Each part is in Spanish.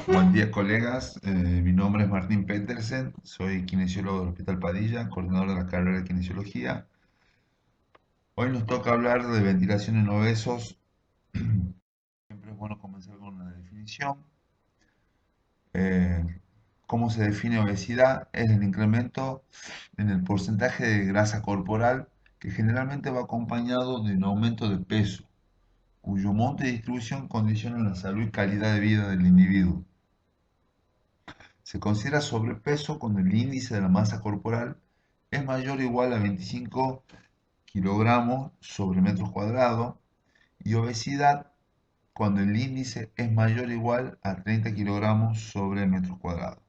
Buen día, colegas. Mi nombre es Martín Petersen, soy kinesiólogo del Hospital Padilla, coordinador de la carrera de kinesiología. Hoy nos toca hablar de ventilación en obesos. Siempre es bueno comenzar con una definición. Eh, ¿Cómo se define obesidad? Es el incremento en el porcentaje de grasa corporal que generalmente va acompañado de un aumento de peso, cuyo monte y distribución condicionan la salud y calidad de vida del individuo. Se considera sobrepeso cuando el índice de la masa corporal es mayor o igual a 25 kilogramos sobre metros cuadrados y obesidad cuando el índice es mayor o igual a 30 kilogramos sobre metros cuadrados.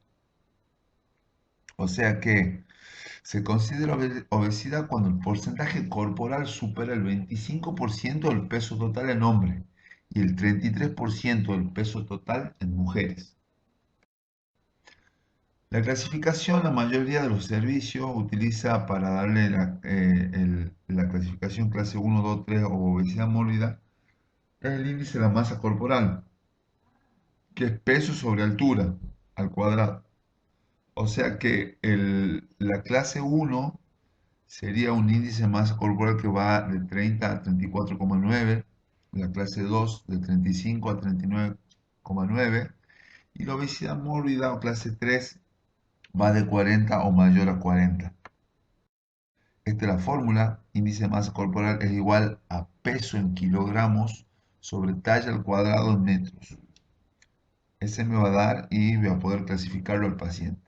O sea que se considera obesidad cuando el porcentaje corporal supera el 25% del peso total en hombres y el 33% del peso total en mujeres. La clasificación, la mayoría de los servicios utiliza para darle la clasificación clase 1, 2, 3 o obesidad mórbida, es el índice de la masa corporal, que es peso sobre altura al cuadrado. O sea que la clase 1 sería un índice de masa corporal que va de 30 a 34,9, la clase 2 de 35 a 39,9 y la obesidad mórbida o clase 3 va de 40 o mayor a 40. Esta es la fórmula. Índice de masa corporal es igual a peso en kilogramos sobre talla al cuadrado en metros. Ese me va a dar y voy a poder clasificarlo al paciente.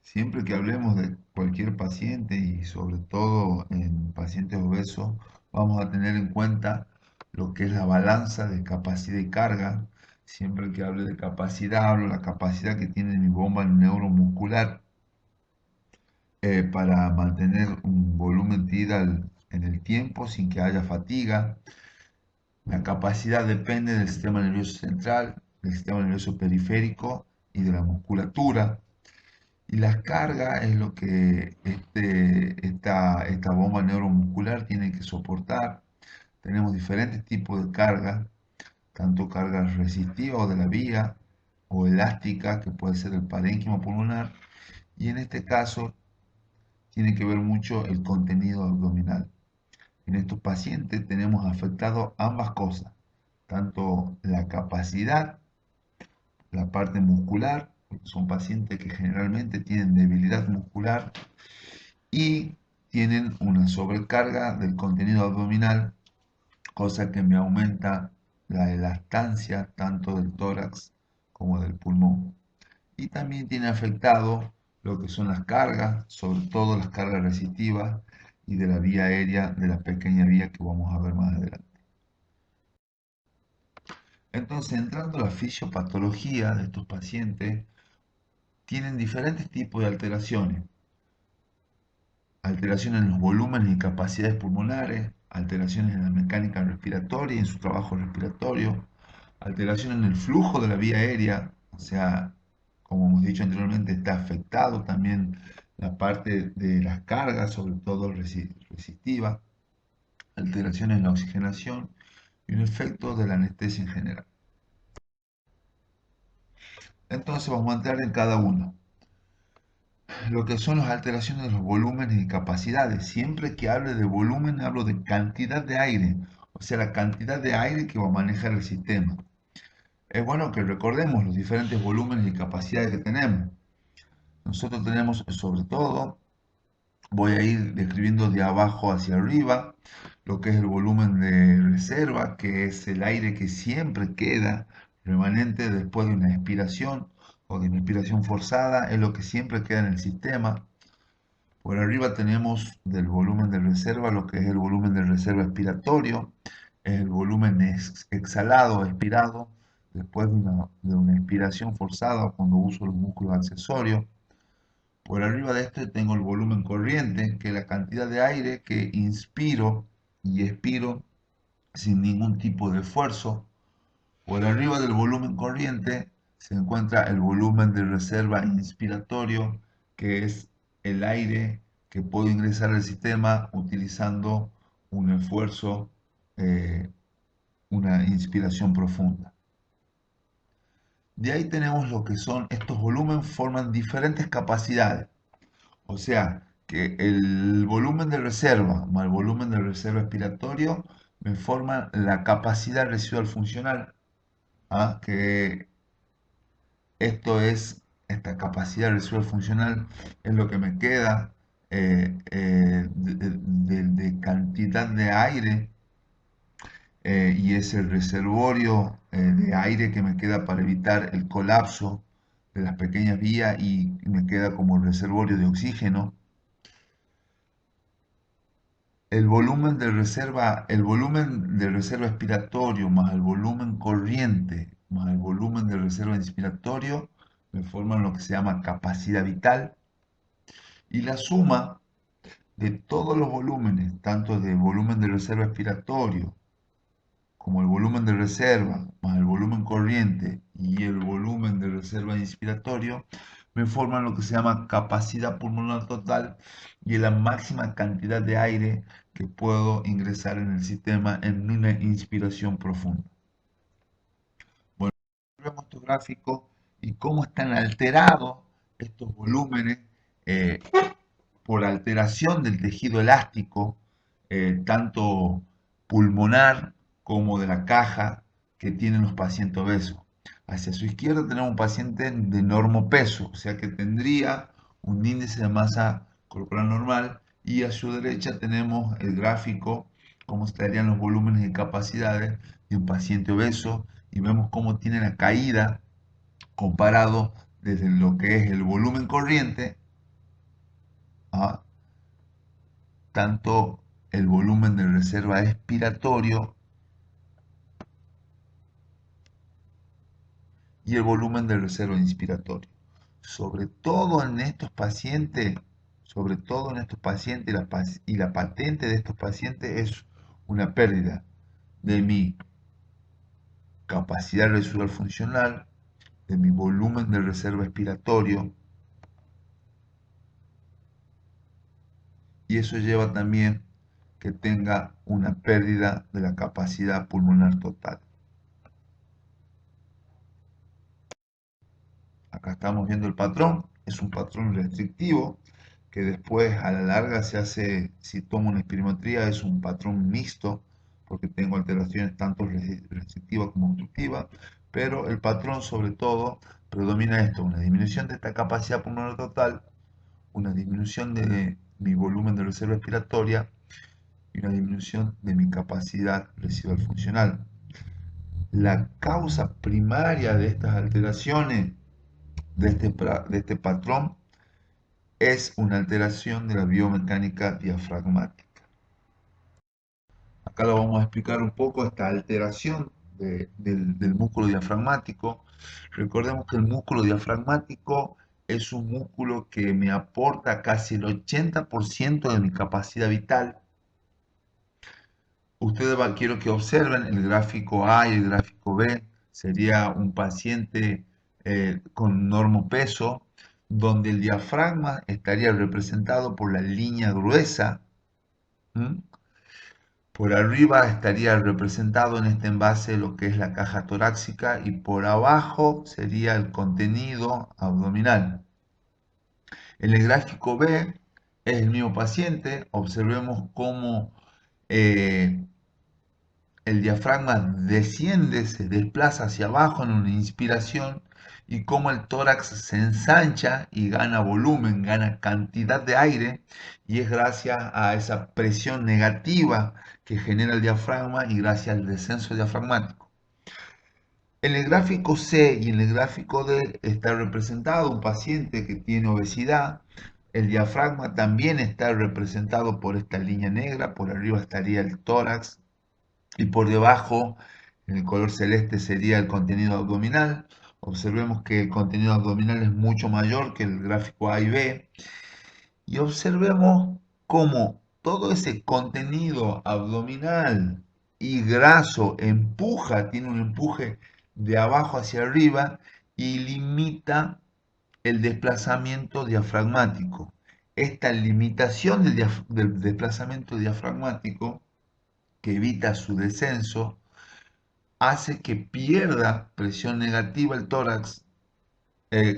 Siempre que hablemos de cualquier paciente y sobre todo en pacientes obesos, vamos a tener en cuenta lo que es la balanza de capacidad y carga. Siempre que hable de capacidad, hablo de la capacidad que tiene mi bomba neuromuscular para mantener un volumen tidal en el tiempo sin que haya fatiga. La capacidad depende del sistema nervioso central, del sistema nervioso periférico y de la musculatura. Y la carga es lo que esta bomba neuromuscular tiene que soportar. Tenemos diferentes tipos de carga, tanto cargas resistivas o de la vía o elástica, que puede ser el parénquima pulmonar. Y en este caso tiene que ver mucho el contenido abdominal. En estos pacientes tenemos afectado ambas cosas, tanto la capacidad, la parte muscular, porque son pacientes que generalmente tienen debilidad muscular y tienen una sobrecarga del contenido abdominal, cosa que me aumenta la elastancia tanto del tórax como del pulmón. Y también tiene afectado lo que son las cargas, sobre todo las cargas resistivas y de la vía aérea, de la pequeña vía que vamos a ver más adelante. Entonces, entrando a la fisiopatología de estos pacientes, tienen diferentes tipos de alteraciones. Alteraciones en los volúmenes y capacidades pulmonares, alteraciones en la mecánica respiratoria y en su trabajo respiratorio, alteración en el flujo de la vía aérea, o sea, como hemos dicho anteriormente, está afectado también la parte de las cargas, sobre todo resistiva, alteraciones en la oxigenación y un efecto de la anestesia en general. Entonces vamos a entrar en cada uno. Lo que son las alteraciones de los volúmenes y capacidades. Siempre que hable de volumen, hablo de cantidad de aire, o sea, la cantidad de aire que va a manejar el sistema. Es bueno que recordemos los diferentes volúmenes y capacidades que tenemos. Nosotros tenemos, sobre todo, voy a ir describiendo de abajo hacia arriba, lo que es el volumen de reserva, que es el aire que siempre queda remanente después de una expiración o de una expiración forzada, es lo que siempre queda en el sistema. Por arriba tenemos del volumen de reserva lo que es el volumen de reserva expiratorio, es el volumen exhalado, expirado, después de una expiración forzada cuando uso los músculos accesorios. Por arriba de este tengo el volumen corriente, que es la cantidad de aire que inspiro y expiro sin ningún tipo de esfuerzo. Por arriba del volumen corriente se encuentra el volumen de reserva inspiratorio, que es el aire que puedo ingresar al sistema utilizando un esfuerzo eh, una inspiración profunda. De ahí tenemos lo que son estos volúmenes, forman diferentes capacidades. O sea, que el volumen de reserva más el volumen de reserva expiratorio me forman la capacidad residual funcional, ¿ah? Que esta capacidad residual funcional es lo que me queda de cantidad de aire y es el reservorio de aire que me queda para evitar el colapso de las pequeñas vías y me queda como reservorio de oxígeno. El volumen de reserva expiratorio más el volumen corriente más el volumen de reserva inspiratorio me forman lo que se llama capacidad vital y la suma de todos los volúmenes, tanto del volumen de reserva expiratorio como el volumen de reserva más el volumen corriente y el volumen de reserva inspiratorio, me forman lo que se llama capacidad pulmonar total y es la máxima cantidad de aire que puedo ingresar en el sistema en una inspiración profunda. Bueno, vemos estos gráficos y cómo están alterados estos volúmenes eh, por alteración del tejido elástico, tanto pulmonar como de la caja que tienen los pacientes obesos. Hacia su izquierda tenemos un paciente de normopeso, o sea que tendría un índice de masa corporal normal, y a su derecha tenemos el gráfico, cómo estarían los volúmenes y capacidades de un paciente obeso, y vemos cómo tiene la caída comparado desde lo que es el volumen corriente a tanto el volumen de reserva expiratorio y el volumen de reserva inspiratorio. Sobre todo en estos pacientes, sobre todo en estos pacientes y la patente de estos pacientes es una pérdida de mi capacidad residual funcional, de mi volumen de reserva expiratorio, y eso lleva también que tenga una pérdida de la capacidad pulmonar total. Acá estamos viendo el patrón, es un patrón restrictivo que después a la larga se hace, si tomo una espirometría, es un patrón mixto porque tengo alteraciones tanto restrictivas como obstructivas, pero el patrón sobre todo predomina esto, una disminución de esta capacidad pulmonar total, una disminución de mi volumen de reserva respiratoria y una disminución de mi capacidad residual funcional. La causa primaria de estas alteraciones de este patrón es una alteración de la biomecánica diafragmática. Acá lo vamos a explicar un poco esta alteración del músculo diafragmático. Recordemos que el músculo diafragmático es un músculo que me aporta casi el 80% de mi capacidad vital. Ustedes quiero que observen el gráfico A y el gráfico B. Sería un paciente con normopeso, donde el diafragma estaría representado por la línea gruesa. ¿Mm? Por arriba estaría representado en este envase lo que es la caja torácica y por abajo sería el contenido abdominal. En el gráfico B es el mismo paciente. Observemos cómo eh, el diafragma desciende, se desplaza hacia abajo en una inspiración y cómo el tórax se ensancha y gana volumen, gana cantidad de aire, y es gracias a esa presión negativa que genera el diafragma y gracias al descenso diafragmático. En el gráfico C y en el gráfico D está representado un paciente que tiene obesidad. El diafragma también está representado por esta línea negra, por arriba estaría el tórax y por debajo, en el color celeste, sería el contenido abdominal. Observemos que el contenido abdominal es mucho mayor que el gráfico A y B. Y observemos cómo todo ese contenido abdominal y graso empuja, tiene un empuje de abajo hacia arriba y limita el desplazamiento diafragmático. Esta limitación del desplazamiento diafragmático, que evita su descenso, hace que pierda presión negativa el tórax,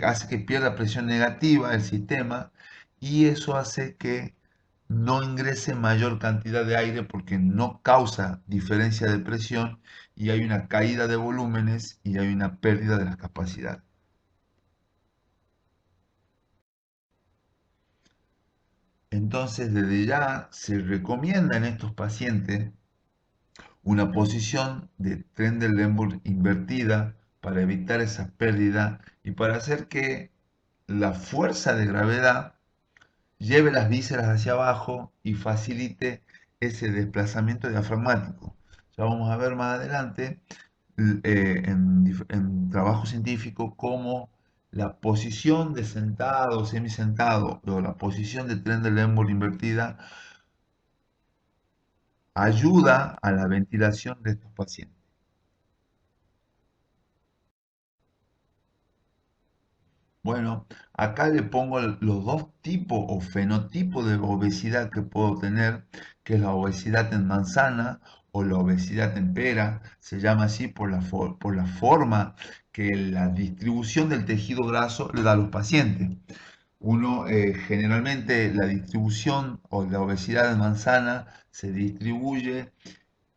hace que pierda presión negativa el sistema y eso hace que no ingrese mayor cantidad de aire porque no causa diferencia de presión y hay una caída de volúmenes y hay una pérdida de las capacidades. Entonces, desde ya se recomienda en estos pacientes una posición de Trendelenburg invertida para evitar esa pérdida y para hacer que la fuerza de gravedad lleve las vísceras hacia abajo y facilite ese desplazamiento diafragmático. Ya vamos a ver más adelante en trabajo científico cómo la posición de sentado o semisentado o la posición de Trendelenburg invertida ayuda a la ventilación de estos pacientes. Bueno, acá le pongo los dos tipos o fenotipos de obesidad que puedo tener, que es la obesidad en manzana o la obesidad en pera. Se llama así por la forma que la distribución del tejido graso le da a los pacientes. Uno, generalmente la distribución o la obesidad en manzana se distribuye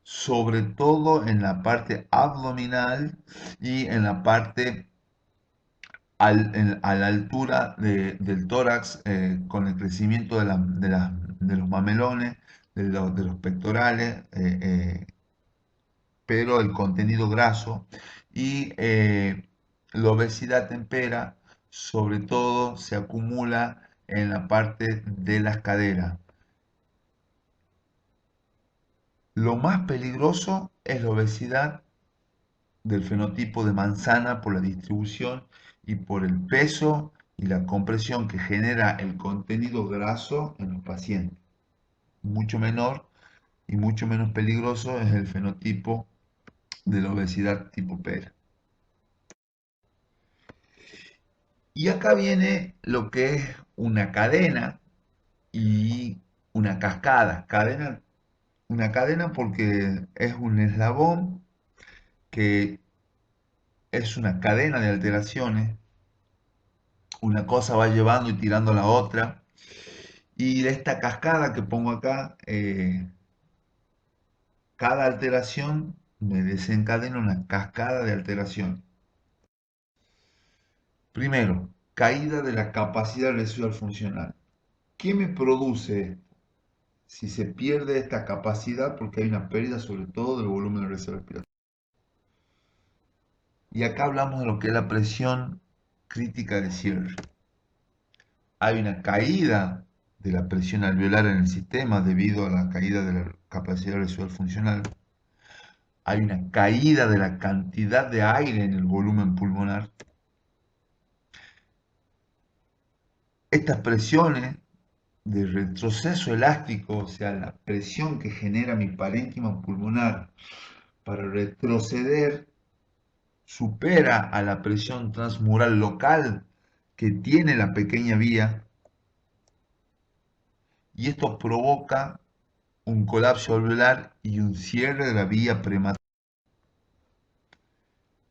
sobre todo en la parte abdominal y en la parte a la altura del tórax, con el crecimiento de los mamelones, de los pectorales, pero el contenido graso y la obesidad tempera, sobre todo se acumula en la parte de las caderas. Lo más peligroso es la obesidad del fenotipo de manzana por la distribución y por el peso y la compresión que genera el contenido graso en los pacientes. Mucho menor y mucho menos peligroso es el fenotipo de la obesidad tipo pera. Y acá viene lo que es una cadena y una cascada. Una cadena porque es un eslabón que es una cadena de alteraciones. Una cosa va llevando y tirando a la otra. Y de esta cascada que pongo acá, cada alteración me desencadena una cascada de alteración. Primero, caída de la capacidad residual funcional. ¿Qué me produce si se pierde esta capacidad? Porque hay una pérdida sobre todo del volumen del reserva respiratorio. Y acá hablamos de lo que es la presión crítica de cierre. Hay una caída de la presión alveolar en el sistema debido a la caída de la capacidad residual funcional. Hay una caída de la cantidad de aire en el volumen pulmonar. Estas presiones de retroceso elástico, o sea, la presión que genera mi parénquima pulmonar para retroceder, supera a la presión transmural local que tiene la pequeña vía y esto provoca un colapso alveolar y un cierre de la vía prematura.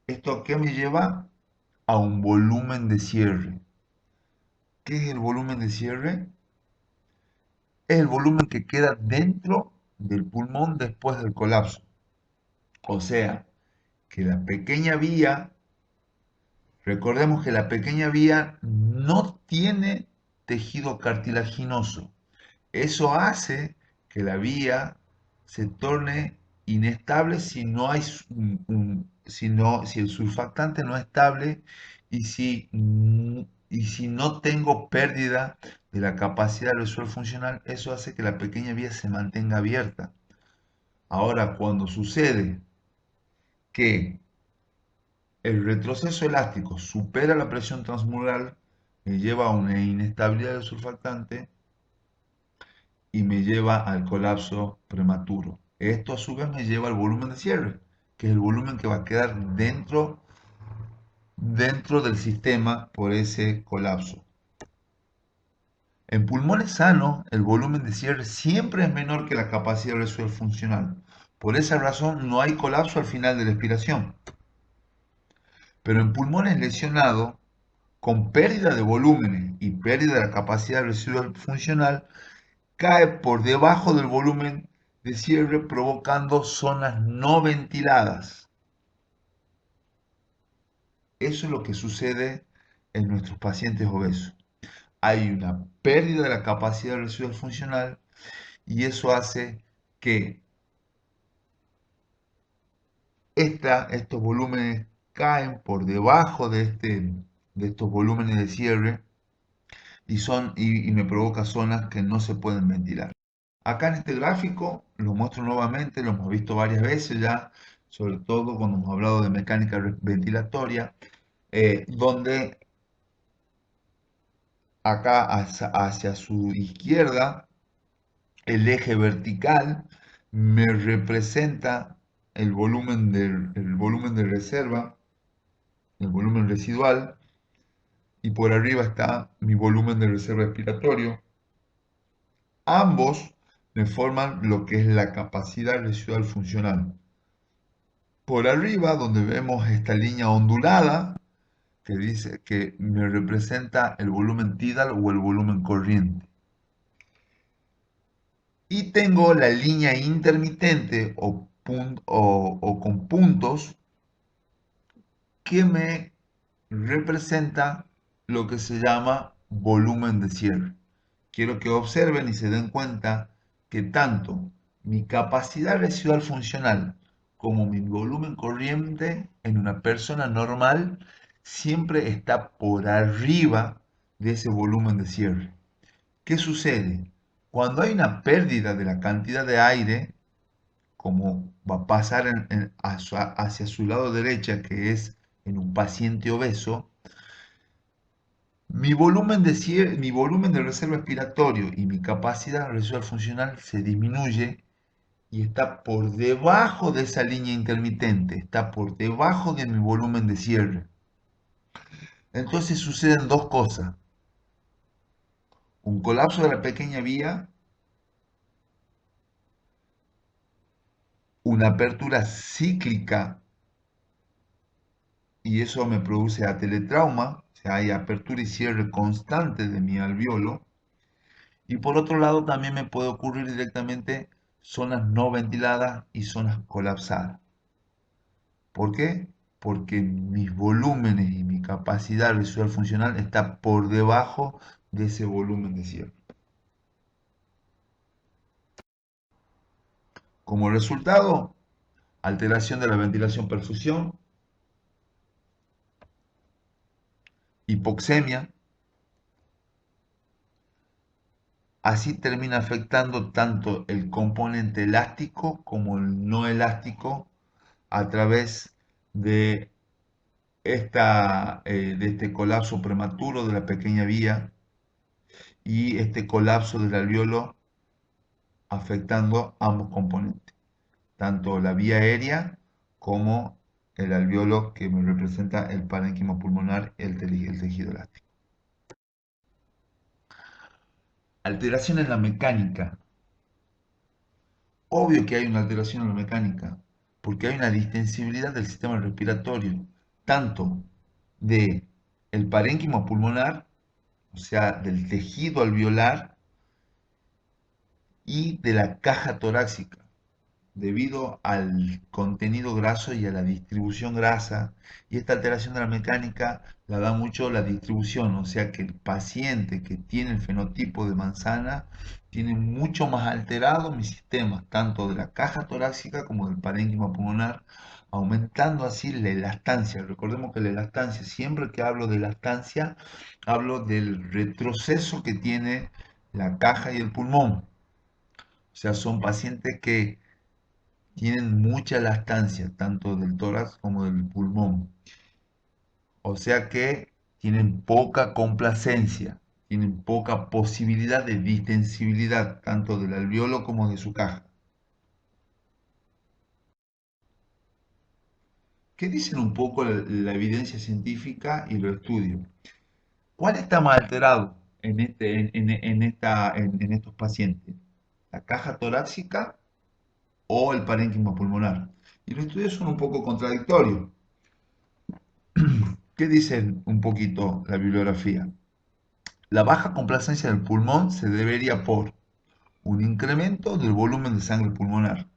¿Esto qué me lleva? A un volumen de cierre. ¿Qué es el volumen de cierre? Es el volumen que queda dentro del pulmón después del colapso. O sea, que la pequeña vía, recordemos que la pequeña vía no tiene tejido cartilaginoso. Eso hace que la vía se torne inestable si no hay si el surfactante no es estable y y si no tengo pérdida de la capacidad visual funcional, eso hace que la pequeña vía se mantenga abierta. Ahora, cuando sucede que el retroceso elástico supera la presión transmural, me lleva a una inestabilidad del surfactante y me lleva al colapso prematuro. Esto a su vez me lleva al volumen de cierre, que es el volumen que va a quedar dentro del sistema por ese colapso. En pulmones sanos, el volumen de cierre siempre es menor que la capacidad residual funcional. Por esa razón no hay colapso al final de la expiración. Pero en pulmones lesionados, con pérdida de volúmenes y pérdida de la capacidad residual funcional, cae por debajo del volumen de cierre provocando zonas no ventiladas. Eso es lo que sucede en nuestros pacientes obesos. Hay una pérdida de la capacidad residual funcional y eso hace que estos volúmenes caen por debajo de estos volúmenes de cierre y me provoca zonas que no se pueden ventilar. Acá en este gráfico lo muestro nuevamente, lo hemos visto varias veces ya, sobre todo cuando hemos hablado de mecánica ventilatoria, donde acá hacia su izquierda el eje vertical me representa el volumen de reserva, el volumen residual, y por arriba está mi volumen de reserva expiratorio. Ambos me forman lo que es la capacidad residual funcional. Por arriba, donde vemos esta línea ondulada, que dice que me representa el volumen tidal o el volumen corriente. Y tengo la línea intermitente o con puntos que me representa lo que se llama volumen de cierre. Quiero que observen y se den cuenta que tanto mi capacidad residual funcional como mi volumen corriente en una persona normal siempre está por arriba de ese volumen de cierre. ¿Qué sucede? Cuando hay una pérdida de la cantidad de aire, como va a pasar hacia su lado derecha, que es en un paciente obeso, mi volumen de reserva expiratorio y mi capacidad residual funcional se disminuye y está por debajo de esa línea intermitente, está por debajo de mi volumen de cierre. Entonces suceden dos cosas: un colapso de la pequeña vía, una apertura cíclica, y eso me produce ateletrauma, o sea, hay apertura y cierre constante de mi alveolo. Y por otro lado, también me puede ocurrir directamente zonas no ventiladas y zonas colapsadas. ¿Por qué? Porque mis volúmenes y mi capacidad residual funcional está por debajo de ese volumen de cierre. Como resultado, alteración de la ventilación-perfusión, hipoxemia. Así termina afectando tanto el componente elástico como el no elástico a través de de este colapso prematuro de la pequeña vía y este colapso del alveolo afectando ambos componentes, tanto la vía aérea como el alveolo que me representa el parénquima pulmonar, el tejido elástico. Alteración en la mecánica. Obvio que hay una alteración en la mecánica, porque hay una distensibilidad del sistema respiratorio, tanto de el parénquima pulmonar, o sea, del tejido alveolar, y de la caja torácica, debido al contenido graso y a la distribución grasa. Y esta alteración de la mecánica la da mucho la distribución, o sea que el paciente que tiene el fenotipo de manzana tiene mucho más alterado mis sistemas, tanto de la caja torácica como del parénquima pulmonar, aumentando así la elastancia. Recordemos que la elastancia, siempre que hablo de elastancia, hablo del retroceso que tiene la caja y el pulmón. O sea, son pacientes que tienen mucha elastancia, tanto del tórax como del pulmón. O sea que tienen poca complacencia, tienen poca posibilidad de distensibilidad, tanto del alveolo como de su caja. ¿Qué dicen un poco la evidencia científica y los estudios? ¿Cuál está más alterado en estos pacientes? ¿La caja torácica o el parénquima pulmonar. Y los estudios son un poco contradictorios. ¿Qué dicen un poquito la bibliografía? La baja complacencia del pulmón se debería por un incremento del volumen de sangre pulmonar.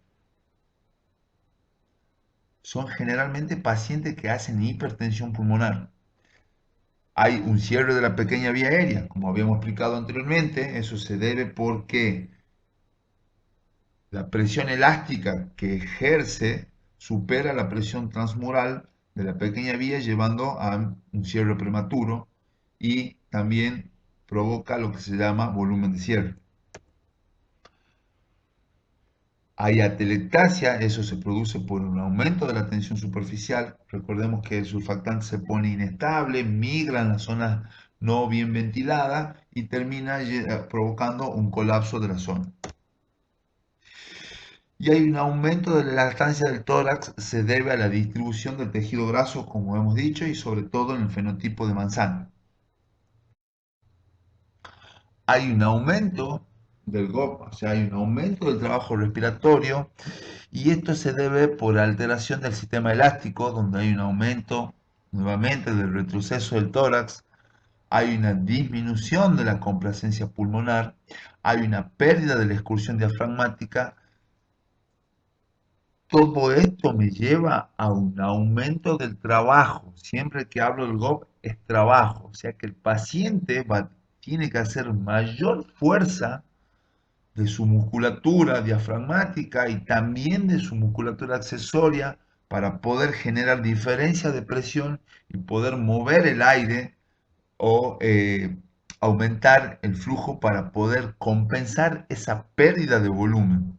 Son generalmente pacientes que hacen hipertensión pulmonar. Hay un cierre de la pequeña vía aérea, como habíamos explicado anteriormente. Eso se debe porque la presión elástica que ejerce supera la presión transmural de la pequeña vía, llevando a un cierre prematuro, y también provoca lo que se llama volumen de cierre. Hay atelectasia, eso se produce por un aumento de la tensión superficial. Recordemos que el surfactante se pone inestable, migra en las zonas no bien ventiladas y termina provocando un colapso de la zona. Y hay un aumento de la lactancia del tórax, se debe a la distribución del tejido graso, como hemos dicho, y sobre todo en el fenotipo de manzana. Hay un aumento del GOP, o sea, hay un aumento del trabajo respiratorio, y esto se debe por alteración del sistema elástico, donde hay un aumento nuevamente del retroceso del tórax, hay una disminución de la complacencia pulmonar, hay una pérdida de la excursión diafragmática. Todo esto me lleva a un aumento del trabajo. Siempre que hablo del GOP es trabajo, o sea que el paciente tiene que hacer mayor fuerza de su musculatura diafragmática y también de su musculatura accesoria para poder generar diferencia de presión y poder mover el aire o aumentar el flujo para poder compensar esa pérdida de volumen.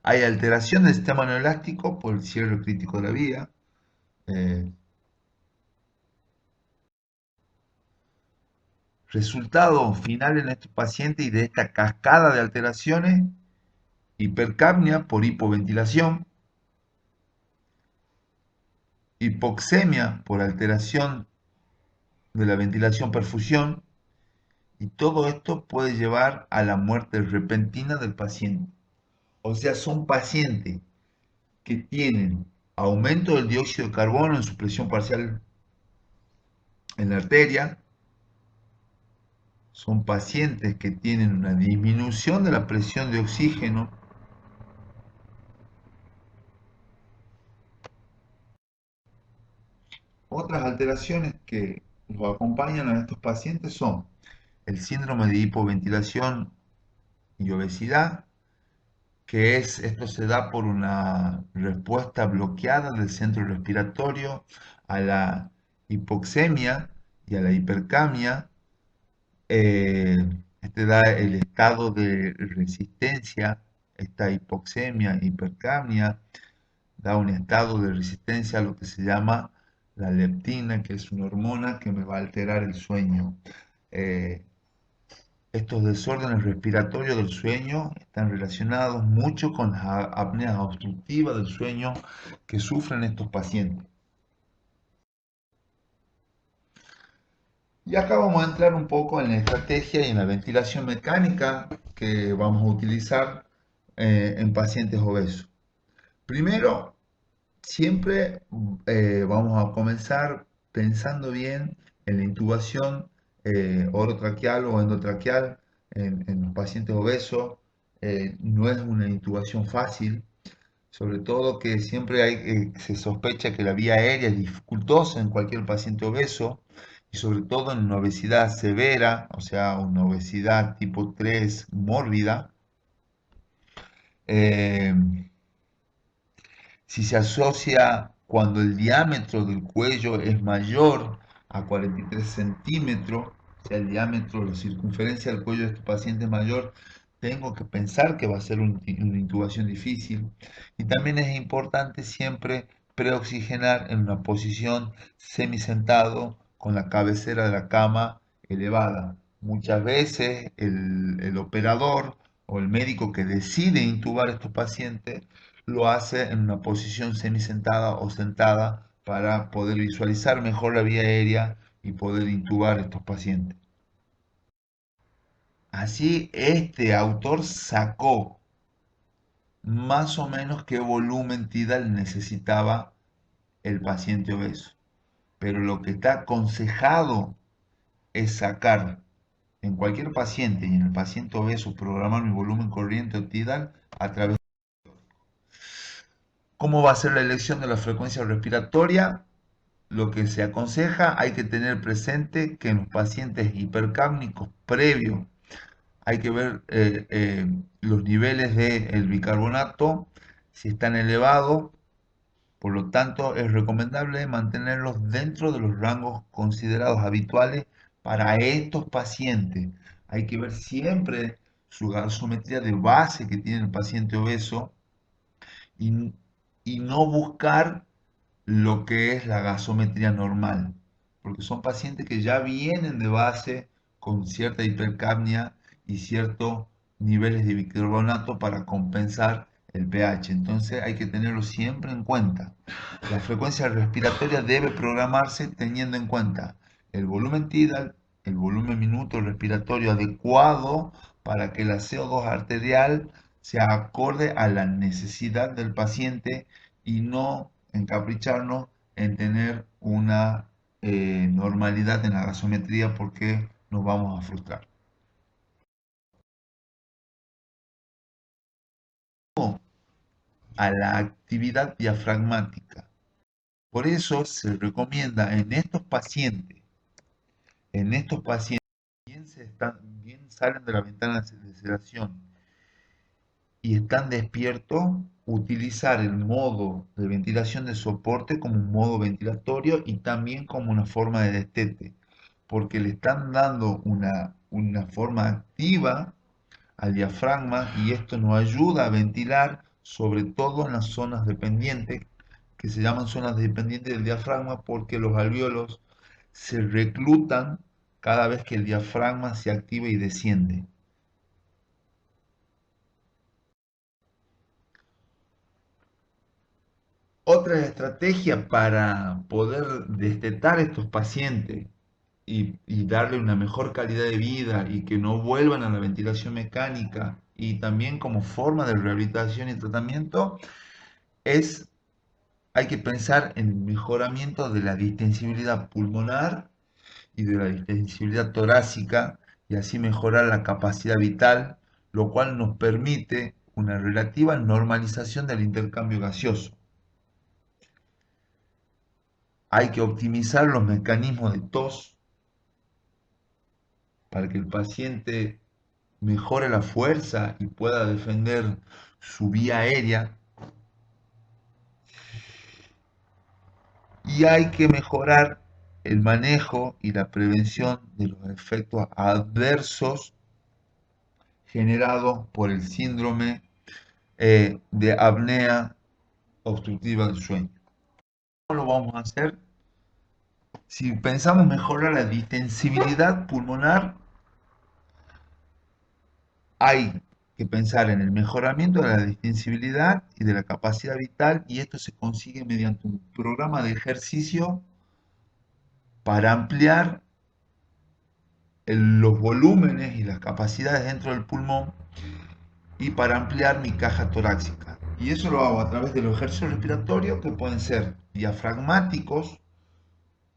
Hay alteración del sistema neoelástico por el cierre crítico de la vía. eh, Resultado final en estos pacientes y de esta cascada de alteraciones: hipercapnia por hipoventilación, hipoxemia por alteración de la ventilación-perfusión, y todo esto puede llevar a la muerte repentina del paciente. O sea, son pacientes que tienen aumento del dióxido de carbono en su presión parcial en la arteria, son pacientes que tienen una disminución de la presión de oxígeno. Otras alteraciones que los acompañan a estos pacientes son el síndrome de hipoventilación y obesidad, esto se da por una respuesta bloqueada del centro respiratorio a la hipoxemia y a la hipercamia. Eh, Este da el estado de resistencia, esta hipoxemia, hipercamia, da un estado de resistencia a lo que se llama la leptina, que es una hormona que me va a alterar el sueño. Eh, Estos desórdenes respiratorios del sueño están relacionados mucho con las apneas obstructivas del sueño que sufren estos pacientes. Y acá vamos a entrar un poco en la estrategia y en la ventilación mecánica que vamos a utilizar en pacientes obesos. Primero, siempre vamos a comenzar pensando bien en la intubación orotraqueal o endotraqueal en los pacientes obesos. No es una intubación fácil, sobre todo que siempre se sospecha que la vía aérea es dificultosa en cualquier paciente obeso, y sobre todo en una obesidad severa, o sea, una obesidad tipo 3 mórbida. Eh, Si se asocia cuando el diámetro del cuello es mayor a 43 centímetros, o sea, el diámetro, la circunferencia del cuello de este paciente es mayor, tengo que pensar que va a ser una intubación difícil. Y también es importante siempre preoxigenar en una posición semisentado con la cabecera de la cama elevada. Muchas veces el operador o el médico que decide intubar a estos pacientes lo hace en una posición semisentada o sentada para poder visualizar mejor la vía aérea y poder intubar a estos pacientes. Así, este autor sacó más o menos qué volumen tidal necesitaba el paciente obeso. Pero lo que está aconsejado es sacar en cualquier paciente y en el paciente obeso programar mi volumen corriente o tidal a través. ¿Cómo va a ser la elección de la frecuencia respiratoria? Lo que se aconseja, hay que tener presente que en los pacientes hipercápnicos previos hay que ver los niveles del bicarbonato, si están elevados, por lo tanto es recomendable mantenerlos dentro de los rangos considerados habituales para estos pacientes. Hay que ver siempre su gasometría de base que tiene el paciente obeso y, y no buscar lo que es la gasometría normal, porque son pacientes que ya vienen de base con cierta hipercapnia y ciertos niveles de bicarbonato para compensar el pH. Entonces hay que tenerlo siempre en cuenta. La frecuencia respiratoria debe programarse teniendo en cuenta el volumen tidal, el volumen minuto respiratorio adecuado para que la CO2 arterial sea acorde a la necesidad del paciente y no encapricharnos en tener una normalidad en la gasometría porque nos vamos a frustrar. A la actividad diafragmática. Por eso se recomienda en estos pacientes, bien salen de la ventana de sedación y están despiertos, utilizar el modo de ventilación de soporte como un modo ventilatorio y también como una forma de destete, porque le están dando una forma activa al diafragma y esto nos ayuda a ventilar, sobre todo en las zonas dependientes, que se llaman zonas dependientes del diafragma porque los alvéolos se reclutan cada vez que el diafragma se activa y desciende. Otra estrategia para poder destetar a estos pacientes y darle una mejor calidad de vida y que no vuelvan a la ventilación mecánica y también como forma de rehabilitación y tratamiento es, hay que pensar en el mejoramiento de la distensibilidad pulmonar y de la distensibilidad torácica y así mejorar la capacidad vital, lo cual nos permite una relativa normalización del intercambio gaseoso. Hay que optimizar los mecanismos de tos para que el paciente mejore la fuerza y pueda defender su vía aérea. Y hay que mejorar el manejo y la prevención de los efectos adversos generados por el síndrome de apnea obstructiva del sueño. ¿Cómo lo vamos a hacer? Si pensamos mejorar la distensibilidad pulmonar, hay que pensar en el mejoramiento de la distensibilidad y de la capacidad vital y esto se consigue mediante un programa de ejercicio para ampliar los volúmenes y las capacidades dentro del pulmón y para ampliar mi caja torácica. Y eso lo hago a través de los ejercicios respiratorios que pueden ser diafragmáticos,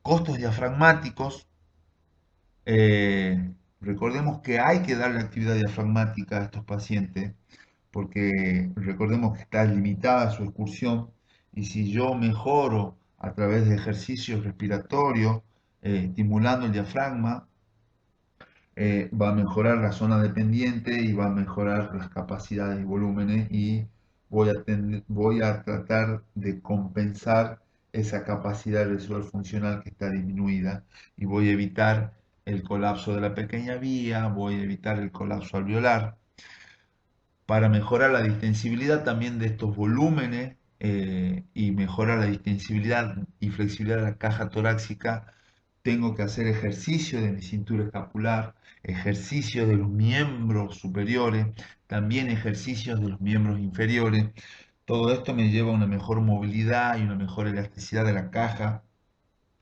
costos diafragmáticos. Recordemos que hay que darle actividad diafragmática a estos pacientes porque recordemos que está limitada su excursión y si yo mejoro a través de ejercicios respiratorios, estimulando el diafragma, va a mejorar la zona dependiente y va a mejorar las capacidades y volúmenes y voy a tratar de compensar esa capacidad residual funcional que está disminuida y voy a evitar el colapso de la pequeña vía, voy a evitar el colapso alveolar para mejorar la distensibilidad también de estos volúmenes y mejorar la distensibilidad y flexibilidad de la caja torácica, tengo que hacer ejercicio de mi cintura escapular, ejercicios de los miembros superiores, también ejercicios de los miembros inferiores. Todo esto me lleva a una mejor movilidad y una mejor elasticidad de la caja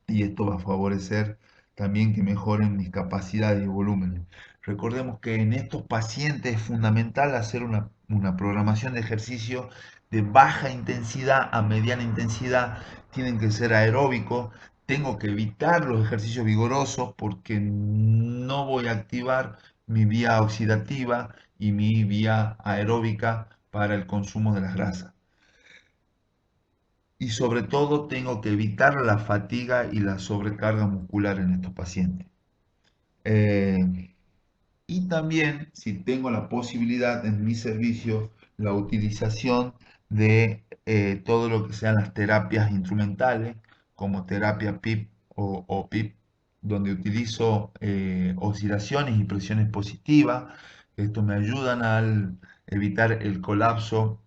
y esto va a favorecer también que mejoren mis capacidades y volúmenes. Recordemos que en estos pacientes es fundamental hacer una programación de ejercicio de baja intensidad a mediana intensidad, tienen que ser aeróbicos, tengo que evitar los ejercicios vigorosos porque no voy a activar mi vía oxidativa y mi vía aeróbica para el consumo de las grasas. Y sobre todo tengo que evitar la fatiga y la sobrecarga muscular en estos pacientes. Eh, y también, si tengo la posibilidad en mi servicio, la utilización de todo lo que sean las terapias instrumentales, como terapia PIP o PIP, donde utilizo oscilaciones y presiones positivas. Esto me ayudan a evitar el colapso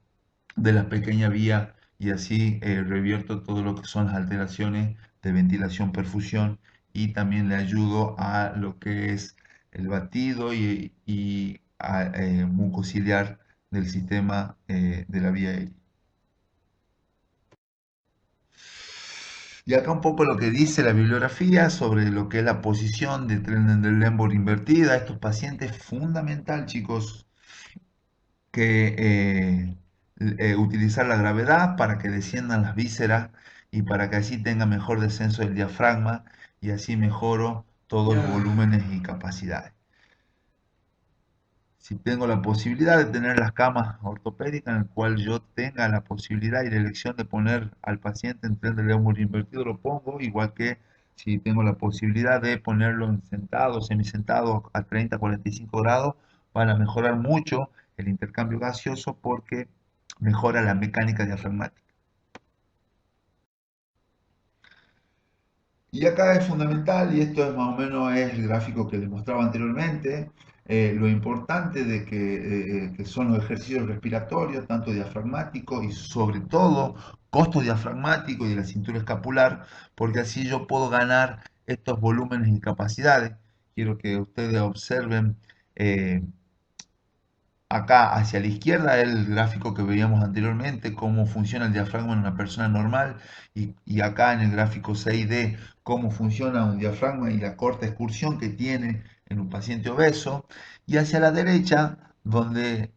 de la pequeña vía y así revierto todo lo que son las alteraciones de ventilación-perfusión y también le ayudo a lo que es el batido y mucociliar del sistema de la vía aérea. Y acá un poco lo que dice la bibliografía sobre lo que es la posición de Trendelenburg invertida. Estos pacientes, fundamental, chicos, que utilizar la gravedad para que desciendan las vísceras y para que así tenga mejor descenso del diafragma y así mejoro todos los volúmenes y capacidades. Si tengo la posibilidad de tener las camas ortopédicas en el cual yo tenga la posibilidad y la elección de poner al paciente en tren de lémur invertido, lo pongo, igual que si tengo la posibilidad de ponerlo en sentado, semisentado a 30-45 grados, van a mejorar mucho el intercambio gaseoso porque mejora la mecánica diafragmática. Y acá es fundamental, y esto es más o menos es el gráfico que les mostraba anteriormente, lo importante de que son los ejercicios respiratorios, tanto diafragmáticos y sobre todo costo diafragmático y de la cintura escapular, porque así yo puedo ganar estos volúmenes y capacidades. Quiero que ustedes observen eh, acá hacia la izquierda el gráfico que veíamos anteriormente, cómo funciona el diafragma en una persona normal, y acá en el gráfico 6D cómo funciona un diafragma y la corta excursión que tiene en un paciente obeso. Y hacia la derecha, donde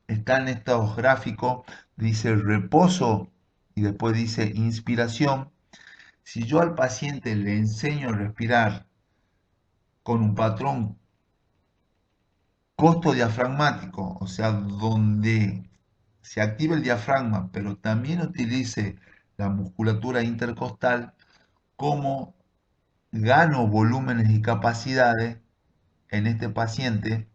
están estos gráficos, dice reposo y después dice inspiración. Si yo al paciente le enseño a respirar con un patrón costo diafragmático, o sea, donde se activa el diafragma, pero también utilice la musculatura intercostal, como gano volúmenes y capacidades en este paciente,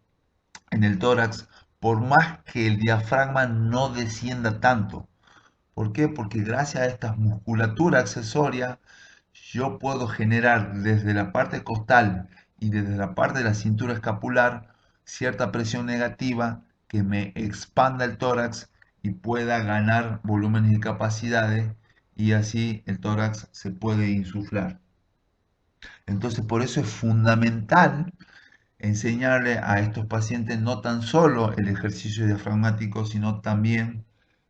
en el tórax, por más que el diafragma no descienda tanto. ¿Por qué? Porque gracias a esta musculatura accesoria yo puedo generar desde la parte costal y desde la parte de la cintura escapular cierta presión negativa que me expanda el tórax y pueda ganar volúmenes y capacidades y así el tórax se puede insuflar. Entonces por eso es fundamental enseñarle a estos pacientes no tan solo el ejercicio diafragmático, sino también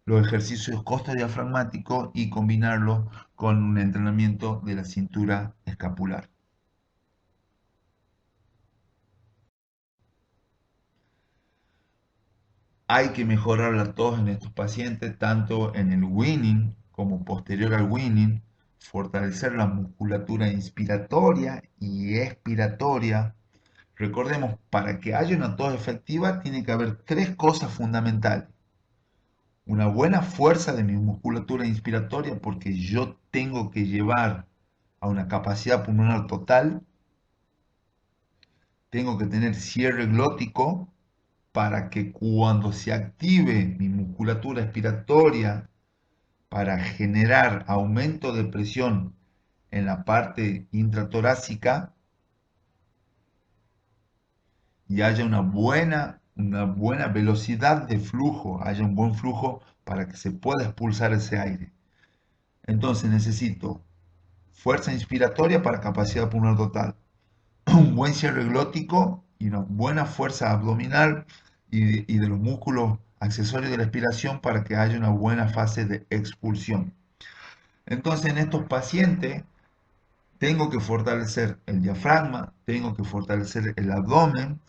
los ejercicios costo diafragmático y combinarlo con un entrenamiento de la cintura escapular. Hay que mejorar la tos en estos pacientes, tanto en el winning como posterior al winning, fortalecer la musculatura inspiratoria y expiratoria. Recordemos, para que haya una tos efectiva tiene que haber tres cosas fundamentales. Una buena fuerza de mi musculatura inspiratoria porque yo tengo que llevar a una capacidad pulmonar total, tengo que tener cierre glótico para que cuando se active mi musculatura expiratoria para generar aumento de presión en la parte intratorácica y haya una buena velocidad de flujo, haya un buen flujo para que se pueda expulsar ese aire. Entonces necesito fuerza inspiratoria para capacidad pulmonar total, un buen cierre glótico y una buena fuerza abdominal y de los músculos accesorios de la respiración para que haya una buena fase de expulsión. Entonces en estos pacientes tengo que fortalecer el diafragma, tengo que fortalecer el abdomen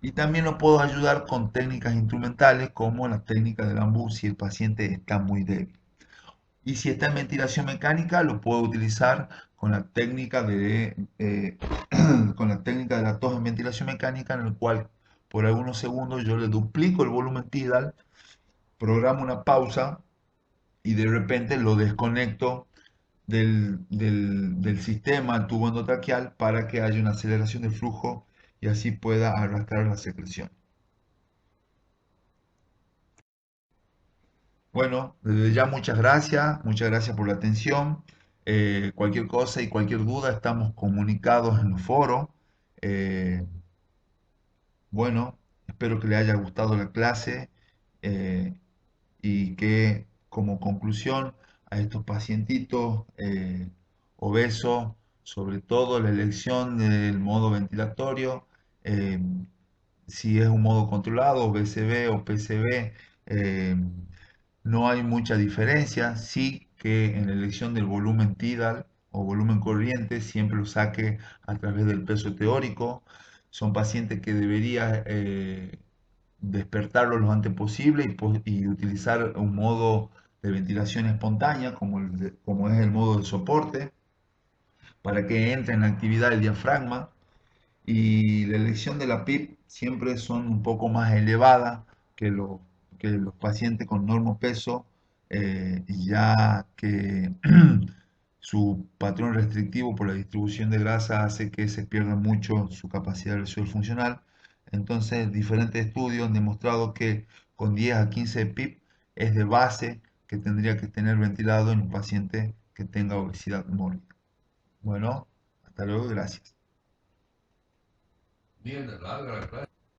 Y también lo puedo ayudar con técnicas instrumentales como la técnica del bambú si el paciente está muy débil. Y si está en ventilación mecánica, lo puedo utilizar con la técnica con la técnica de la tos en ventilación mecánica, en el cual por algunos segundos yo le duplico el volumen tidal, programo una pausa y de repente lo desconecto del sistema tubo endotraqueal para que haya una aceleración de flujo y así pueda arrastrar la secreción. Bueno, desde ya muchas gracias por la atención. Cualquier cosa y cualquier duda estamos comunicados en los foros. Eh, bueno, espero que le haya gustado la clase eh, y que como conclusión a estos pacientitos obesos, sobre todo la elección del modo ventilatorio, eh, si es un modo controlado, BCB o PCB, no hay mucha diferencia, sí que en la elección del volumen tidal o volumen corriente siempre lo saque a través del peso teórico. Son pacientes que debería despertarlo lo antes posible y utilizar un modo de ventilación espontánea como, como es el modo de soporte para que entre en actividad el diafragma y la elección de la PIP siempre son un poco más elevadas que, que los pacientes con normopeso, ya que su patrón restrictivo por la distribución de grasa hace que se pierda mucho su capacidad residual funcional. Entonces, diferentes estudios han demostrado que con 10 a 15 PIP es de base que tendría que tener ventilado en un paciente que tenga obesidad mórbida. Bueno, hasta luego, gracias. Bien, larga la clase.